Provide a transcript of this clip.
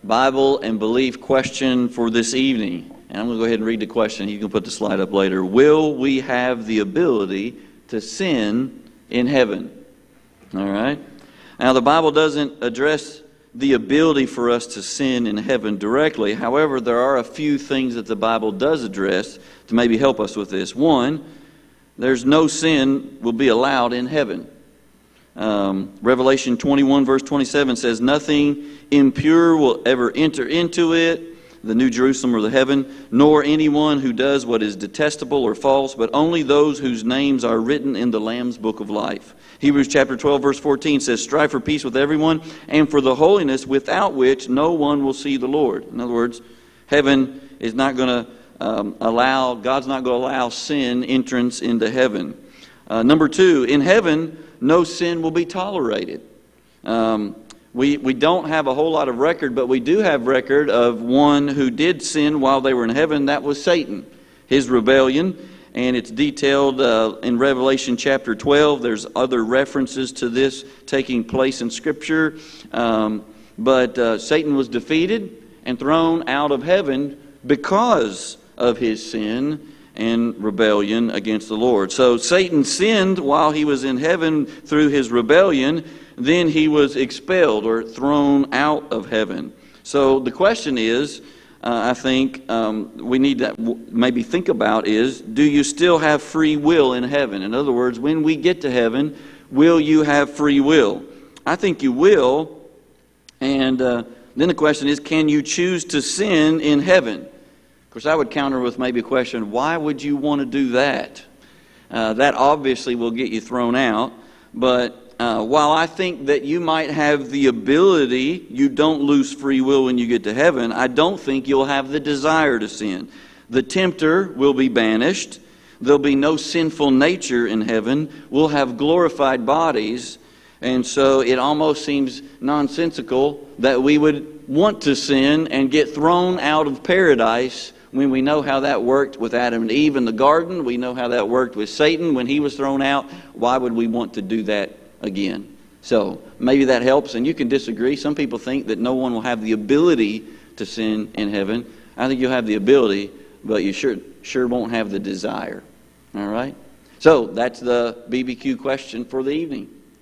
Bible and belief question for this evening. And I'm going to go ahead and read the question. You can put the slide up later. Will we have the ability to sin in heaven? All right. Now, the Bible doesn't address the ability for us to sin in heaven directly. However, there are a few things that the Bible does address to maybe help us with this. One, there's no sin will be allowed in heaven. Revelation 21 verse 27 says, nothing impure will ever enter into it, the New Jerusalem or the heaven, nor anyone who does what is detestable or false, but only those whose names are written in the Lamb's book of life. Hebrews chapter 12 verse 14 says, strive for peace with everyone and for the holiness without which no one will see the Lord. In other words, heaven is not going to God's not going to allow sin entrance into heaven. Number two, in heaven, no sin will be tolerated. We don't have a whole lot of record, but we do have record of one who did sin while they were in heaven. That was Satan, his rebellion. And it's detailed in Revelation chapter 12. There's other references to this taking place in Scripture. But Satan was defeated and thrown out of heaven because of his sin and rebellion against the Lord. So Satan sinned while he was in heaven through his rebellion. Then he was expelled or thrown out of heaven. So the question is, I think we need to maybe think about is, do you still have free will in heaven? In other words, when we get to heaven, will you have free will? I think you will. And then the question is, can you choose to sin in heaven? Of course, I would counter with maybe a question, why would you want to do that? That obviously will get you thrown out. But while I think that you might have the ability, you don't lose free will when you get to heaven, I don't think you'll have the desire to sin. The tempter will be banished. There'll be no sinful nature in heaven. We'll have glorified bodies. And so it almost seems nonsensical that we would want to sin and get thrown out of paradise when we know how that worked with Adam and Eve in the garden. We know how that worked with Satan when he was thrown out. Why would we want to do that again? So maybe that helps, and you can disagree. Some people think that no one will have the ability to sin in heaven. I think you'll have the ability, but you sure won't have the desire. All right? So that's the BBQ question for the evening.